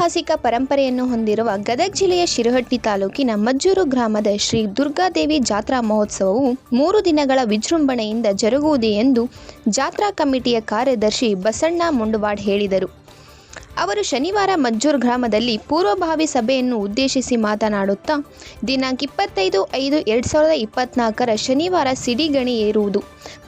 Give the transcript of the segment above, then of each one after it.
ಐತಿಹಾಸಿಕ ಪರಂಪರೆಯನ್ನು ಹೊಂದಿರುವ ಗದಗ ಜಿಲ್ಲೆಯ ಶಿರಹಟ್ಟಿ ತಾಲೂಕಿನ ಮಜ್ಜೂರು ಗ್ರಾಮದ ಶ್ರೀ ದುರ್ಗಾದೇವಿ ಜಾತ್ರಾ ಮಹೋತ್ಸವವು 3 ದಿನಗಳ ವಿಜೃಂಭಣೆಯಿಂದ ಜರುಗುವುದು ಎಂದು ಜಾತ್ರಾ ಕಮಿಟಿಯ ಕಾರ್ಯದರ್ಶಿ ಬಸಣ್ಣ ಮುಂಡವಾಡ್ ಹೇಳಿದರು. ಅವರು ಶನಿವಾರ ಮಜ್ಜೂರು ಗ್ರಾಮದಲ್ಲಿ ಪೂರ್ವಭಾವಿ ಸಭೆಯನ್ನು ಉದ್ದೇಶಿಸಿ ಮಾತನಾಡುತ್ತಾ, ದಿನಾಂಕ 25/5/2024 ಶನಿವಾರ ಸಿಡಿಗಣಿ ಏರುವುದು,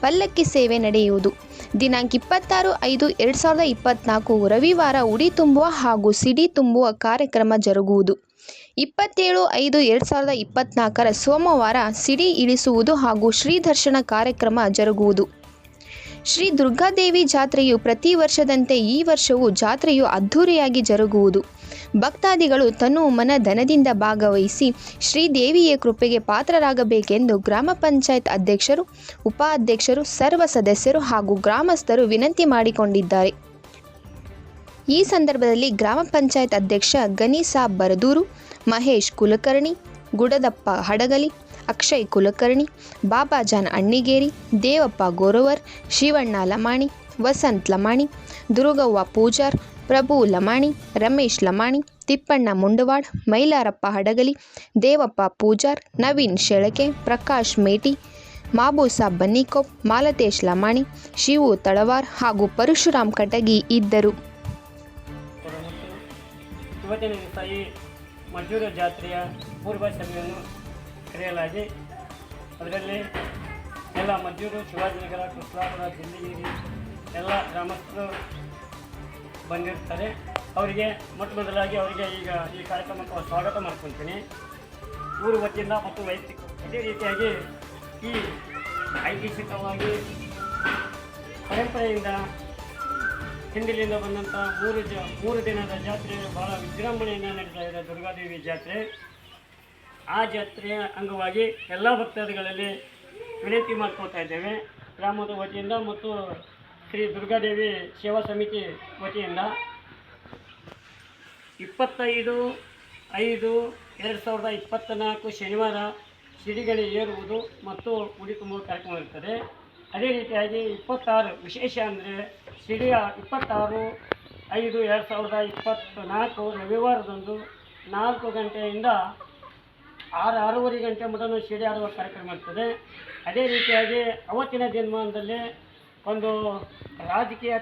ಪಲ್ಲಕ್ಕಿ ಸೇವೆ ನಡೆಯುವುದು. ದಿನಾಂಕ 26/5/2024 ರವಿವಾರ ಉಡಿ ತುಂಬುವ ಹಾಗೂ ಸಿಡಿ ತುಂಬುವ ಕಾರ್ಯಕ್ರಮ ಜರುಗುವುದು. 27/5/2024 ಸೋಮವಾರ ಸಿಡಿ ಇಳಿಸುವುದು ಹಾಗೂ ಶ್ರೀ ದರ್ಶನ ಕಾರ್ಯಕ್ರಮ ಜರುಗುವುದು. ಶ್ರೀ ದುರ್ಗಾದೇವಿ ಜಾತ್ರೆಯು ಪ್ರತಿ ವರ್ಷದಂತೆ ಈ ವರ್ಷವೂ ಜಾತ್ರೆಯು ಅದ್ಧೂರಿಯಾಗಿ ಜರುಗುವುದು. ಭಕ್ತಾದಿಗಳು ತನು ಮನ ಧನದಿಂದ ಭಾಗವಹಿಸಿ ಶ್ರೀದೇವಿಯ ಕೃಪೆಗೆ ಪಾತ್ರರಾಗಬೇಕೆಂದು ಗ್ರಾಮ ಪಂಚಾಯತ್ ಅಧ್ಯಕ್ಷರು, ಉಪಾಧ್ಯಕ್ಷರು, ಸರ್ವ ಸದಸ್ಯರು ಹಾಗೂ ಗ್ರಾಮಸ್ಥರು ವಿನಂತಿ ಮಾಡಿಕೊಂಡಿದ್ದಾರೆ. ಈ ಸಂದರ್ಭದಲ್ಲಿ ಗ್ರಾಮ ಪಂಚಾಯತ್ ಅಧ್ಯಕ್ಷ ಗನಿಸಾಬ್ ಬರದೂರು, ಮಹೇಶ್ ಕುಲಕರ್ಣಿ, ಗುಡದಪ್ಪ ಹಡಗಲಿ, ಅಕ್ಷಯ್ ಕುಲಕರ್ಣಿ, ಬಾಬಾಜಾನ್ ಅಣ್ಣಿಗೇರಿ, ದೇವಪ್ಪ ಗೋರವರ್, ಶಿವಣ್ಣ ಲಮಾಣಿ, ವಸಂತ್ ಲಮಾಣಿ, ದುರುಗವ್ವ ಪೂಜಾರ್, ಪ್ರಭು ಲಮಾಣಿ, ರಮೇಶ್ ಲಮಾಣಿ, ತಿಪ್ಪಣ್ಣ ಮುಂಡವಾಡ್, ಮೈಲಾರಪ್ಪ ಹಡಗಲಿ, ದೇವಪ್ಪ ಪೂಜಾರ್, ನವೀನ್ ಶೆಳಕೆ, ಪ್ರಕಾಶ್ ಮೇಟಿ, ಮಾಬೂಸಾಬ್ ಬನ್ನಿಕೊಪ್, ಮಾಲತೇಶ್ ಲಮಾಣಿ, ಶಿವು ತಳವಾರ್ ಹಾಗೂ ಪರಶುರಾಮ್ ಕಟಗಿ ಇದ್ದರು. ಇವತ್ತಿನ ದಿವಸ ಈ ಮಜ್ಜೂರು ಜಾತ್ರೆಯ ಪೂರ್ವ ಸಭೆಯನ್ನು ಕರೆಯಲಾಗಿ ಅದರಲ್ಲಿ ಎಲ್ಲ ಮಜ್ಜೂರು, ಶಿವಾಜಿನಗರ, ಕೃಷ್ಣಾಪುರ, ಜಿಲ್ಲೆಗಿರಿ ಎಲ್ಲ ಗ್ರಾಮಸ್ಥರು ಬಂದಿರ್ತಾರೆ. ಅವರಿಗೆ ಮೊದಲಾಗಿ ಅವರಿಗೆ ಈಗ ಈ ಕಾರ್ಯಕ್ರಮಕ್ಕೆ ಸ್ವಾಗತ ಮಾಡ್ಕೊಳ್ತೀನಿ ಊರು ವತಿಯಿಂದ ಮತ್ತು ವೈಯಕ್ತಿಕ. ಇದೇ ರೀತಿಯಾಗಿ ಈ ಐತಿಹಾಸಿಕವಾಗಿ ಪರಂಪರೆಯಿಂದ ಹಿಂದಿಲಿಂದ ಬಂದಂಥ 3 ದಿನದ ಜಾತ್ರೆ ಭಾಳ ವಿಜೃಂಭಣೆಯಿಂದ ನಡೀತಾ ಇದೆ ದುರ್ಗಾದೇವಿ ಜಾತ್ರೆ. ಆ ಜಾತ್ರೆಯ ಅಂಗವಾಗಿ ಎಲ್ಲ ಭಕ್ತಾದಿಗಳಲ್ಲಿ ವಿನಂತಿ ಮಾಡ್ಕೊಳ್ತಾ ಇದ್ದೇವೆ ಗ್ರಾಮದ ವತಿಯಿಂದ ಮತ್ತು ಶ್ರೀ ದುರ್ಗಾದೇವಿ ಸೇವಾ ಸಮಿತಿ ವತಿಯಿಂದ 25/5/2024 ಶನಿವಾರ ಸಿಡಿಗಣಿ ಏರುವುದು ಮತ್ತು ಉಡಿ ತುಂಬುವ ಕಾರ್ಯಕ್ರಮ ಇರ್ತದೆ. ಅದೇ ರೀತಿಯಾಗಿ 26 ವಿಶೇಷ ಅಂದರೆ ಸಿಡಿಯ 26/5/2024 ರವಿವಾರದಂದು 4 ಗಂಟೆಯಿಂದ 6:30 ಗಂಟೆ ಮಟನು ಸಿಡಿ ಆಡುವ ಕಾರ್ಯಕ್ರಮ ಇರ್ತದೆ. ಅದೇ ರೀತಿಯಾಗಿ ಅವತ್ತಿನ ದಿನಮಾನದಲ್ಲಿ ಒಂದು ರಾಜಕೀಯ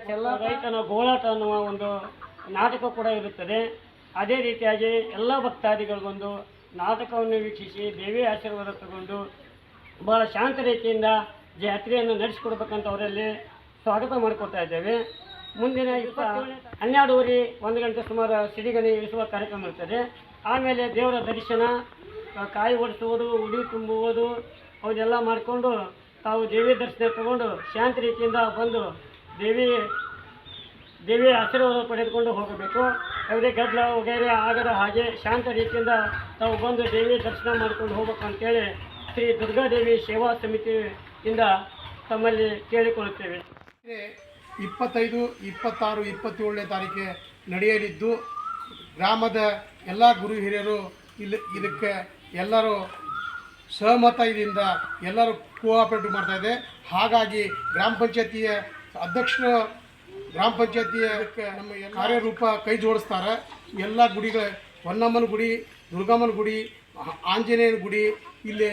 ರೈತನ ಗೋಳಾಟ ಅನ್ನುವ ಒಂದು ನಾಟಕ ಕೂಡ ಇರುತ್ತದೆ. ಅದೇ ರೀತಿಯಾಗಿ ಎಲ್ಲ ಭಕ್ತಾದಿಗಳಿಗೊಂದು ನಾಟಕವನ್ನು ವೀಕ್ಷಿಸಿ ದೇವಿ ಆಶೀರ್ವಾದ ತಗೊಂಡು ಭಾಳ ಶಾಂತ ರೀತಿಯಿಂದ ಜಾತ್ರೆಯನ್ನು ನಡೆಸಿಕೊಡ್ಬೇಕಂತ ಅವರಲ್ಲಿ ಸ್ವಾಗತ ಮಾಡಿಕೊಡ್ತಾ ಇದ್ದೇವೆ. ಮುಂದಿನ 12:30-1 ಗಂಟೆ ಸುಮಾರು ಸಿಡಿಗಣಿ ಇಳಿಸುವ ಕಾರ್ಯಕ್ರಮ ಇರ್ತದೆ. ಆಮೇಲೆ ದೇವರ ದರ್ಶನ, ಕಾಯಿ ಒಡಿಸುವುದು, ಉಡಿ ತುಂಬುವುದು ಅವನ್ನೆಲ್ಲ ಮಾಡಿಕೊಂಡು ತಾವು ದೇವಿ ದರ್ಶನ ತಗೊಂಡು ಶಾಂತ ರೀತಿಯಿಂದ ಬಂದು ದೇವಿಯ ಆಶೀರ್ವಾದ ಪಡೆದುಕೊಂಡು ಹೋಗಬೇಕು. ಯಾವುದೇ ಗದ್ದಲ ವಗೈರೆ ಆಗದ ಹಾಗೆ ಶಾಂತ ರೀತಿಯಿಂದ ತಾವು ಬಂದು ದೇವಿ ದರ್ಶನ ಮಾಡಿಕೊಂಡು ಹೋಗ್ಬೇಕು ಅಂತೇಳಿ ಶ್ರೀ ದುರ್ಗಾದೇವಿ ಸೇವಾ ಸಮಿತಿಯಿಂದ ತಮ್ಮಲ್ಲಿ ಕೇಳಿಕೊಳ್ಳುತ್ತೇವೆ. 25, 26, 27ನೇ ತಾರೀಕಿಗೆ ನಡೆಯಲಿದ್ದು ಗ್ರಾಮದ ಎಲ್ಲ ಗುರು ಹಿರಿಯರು ಇದಕ್ಕೆ ಎಲ್ಲರೂ ಸಹಮತದಿಂದ ಎಲ್ಲರೂ ಕೋಆಪರೇಟಿವ್ ಮಾಡ್ತಾಯಿದೆ. ಹಾಗಾಗಿ ಗ್ರಾಮ ಪಂಚಾಯತಿಯ ಅಧ್ಯಕ್ಷರು ಗ್ರಾಮ ಪಂಚಾಯತಿಯ ನಮ್ಮ ಕಾರ್ಯರೂಪ ಕೈ ಜೋಡಿಸ್ತಾರೆ. ಎಲ್ಲ ಗುಡಿಗಳ ಹೊನ್ನಮ್ಮನ ಗುಡಿ, ದುರ್ಗಮ್ಮನ ಗುಡಿ, ಆಂಜನೇಯನ ಗುಡಿ, ಇಲ್ಲಿ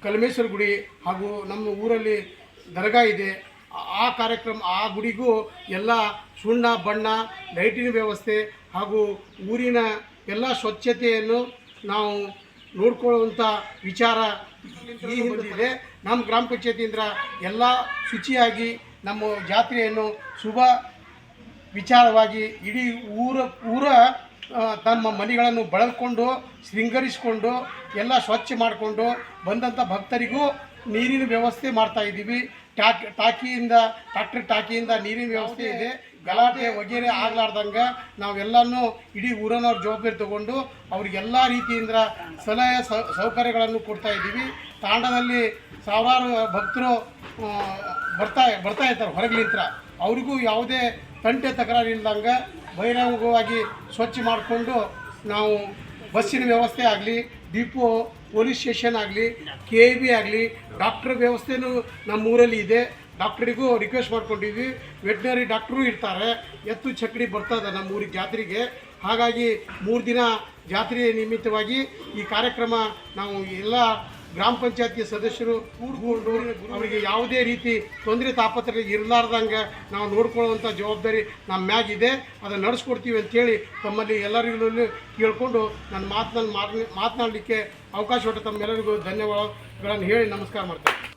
ಕಲ್ಮೇಶ್ವರ ಗುಡಿ ಹಾಗೂ ನಮ್ಮ ಊರಲ್ಲಿ ದರ್ಗಾ ಇದೆ. ಆ ಕಾರ್ಯಕ್ರಮ ಆ ಗುಡಿಗೂ ಎಲ್ಲ ಸುಣ್ಣ ಬಣ್ಣ, ಲೈಟಿನ ವ್ಯವಸ್ಥೆ ಹಾಗೂ ಊರಿನ ಎಲ್ಲ ಸ್ವಚ್ಛತೆಯನ್ನು ನಾವು ನೋಡ್ಕೊಳ್ಳುವಂಥ ವಿಚಾರ ಈ ಹಿಂದಿದೆ. ನಮ್ಮ ಗ್ರಾಮ ಪಂಚಾಯತಿಯಿಂದ ಎಲ್ಲ ಶುಚಿಯಾಗಿ ನಮ್ಮ ಜಾತ್ರೆಯನ್ನು ಶುಭ ವಿಚಾರವಾಗಿ ಇಡೀ ಊರ ತಮ್ಮ ಮನೆಗಳನ್ನು ಬಳಕೊಂಡು ಶೃಂಗರಿಸಿಕೊಂಡು ಎಲ್ಲ ಸ್ವಚ್ಛ ಮಾಡಿಕೊಂಡು ಬಂದಂಥ ಭಕ್ತರಿಗೂ ನೀರಿನ ವ್ಯವಸ್ಥೆ ಮಾಡ್ತಾಯಿದ್ದೀವಿ. ಟ್ರ್ಯಾಕ್ಟರ್ ಟಾಕಿಯಿಂದ ನೀರಿನ ವ್ಯವಸ್ಥೆ ಇದೆ. ಗಲಾಟೆ ವಗೇರೆ ಆಗಲಾರ್ದಂಗೆ ನಾವೆಲ್ಲನೂ ಇಡೀ ಊರನ್ನವ್ರ ಜವಾಬ್ದಾರಿ ತಗೊಂಡು ಅವ್ರಿಗೆಲ್ಲ ರೀತಿಯಿಂದ ಸಲಹೆ ಸೌಕರ್ಯಗಳನ್ನು ಕೊಡ್ತಾಯಿದ್ದೀವಿ. ತಾಂಡದಲ್ಲಿ ಸಾವಿರಾರು ಭಕ್ತರು ಬರ್ತಾ ಇರ್ತಾರೆ ಹೊರಗಲಿಂತ್ರ. ಅವ್ರಿಗೂ ಯಾವುದೇ ತಂಟೆ ತಕರಾರು ಇಲ್ದಂಗೆ ಬಹಿರಂಗವಾಗಿ ಸ್ವಚ್ಛ ಮಾಡಿಕೊಂಡು ನಾವು ಬಸ್ಸಿನ ವ್ಯವಸ್ಥೆ ಆಗಲಿ, ಡಿಪೋ, ಪೊಲೀಸ್ ಸ್ಟೇಷನ್ ಆಗಲಿ, KIB ಆಗಲಿ, ಡಾಕ್ಟರ್ ವ್ಯವಸ್ಥೆಯೂ ನಮ್ಮೂರಲ್ಲಿ ಇದೆ. ಡಾಕ್ಟ್ರಿಗೂ ರಿಕ್ವೆಸ್ಟ್ ಮಾಡ್ಕೊಂಡಿದ್ವಿ. ವೆಟ್ನರಿ ಡಾಕ್ಟ್ರು ಇರ್ತಾರೆ. ಎತ್ತು ಚಕ್ಕಡಿ ಬರ್ತದೆ ನಮ್ಮ ಊರಿಗೆ ಜಾತ್ರೆಗೆ. ಹಾಗಾಗಿ 3 ದಿನ ಜಾತ್ರೆಯ ನಿಮಿತ್ತವಾಗಿ ಈ ಕಾರ್ಯಕ್ರಮ ನಾವು ಎಲ್ಲ ಗ್ರಾಮ ಪಂಚಾಯತಿ ಸದಸ್ಯರು ಕೂಡ್ಕೊಂಡು ಅವರಿಗೆ ಯಾವುದೇ ರೀತಿ ತೊಂದರೆ ತಾಪತ್ರೆ ಇರಲಾರ್ದಂಗೆ ನಾವು ನೋಡ್ಕೊಳ್ಳುವಂಥ ಜವಾಬ್ದಾರಿ ನಮ್ಮ ಮ್ಯಾಗಿದೆ. ಅದನ್ನು ನಡೆಸ್ಕೊಡ್ತೀವಿ ಅಂತೇಳಿ ತಮ್ಮಲ್ಲಿ ಎಲ್ಲರಿಗೂ ಕೇಳಿಕೊಂಡು ನನ್ನ ಮಾತನಾಡಲಿಕ್ಕೆ ಅವಕಾಶ ಕೊಟ್ಟ ತಮ್ಮೆಲ್ಲರಿಗೂ ಧನ್ಯವಾದಗಳನ್ನು ಹೇಳಿ ನಮಸ್ಕಾರ ಮಾಡ್ತೇನೆ.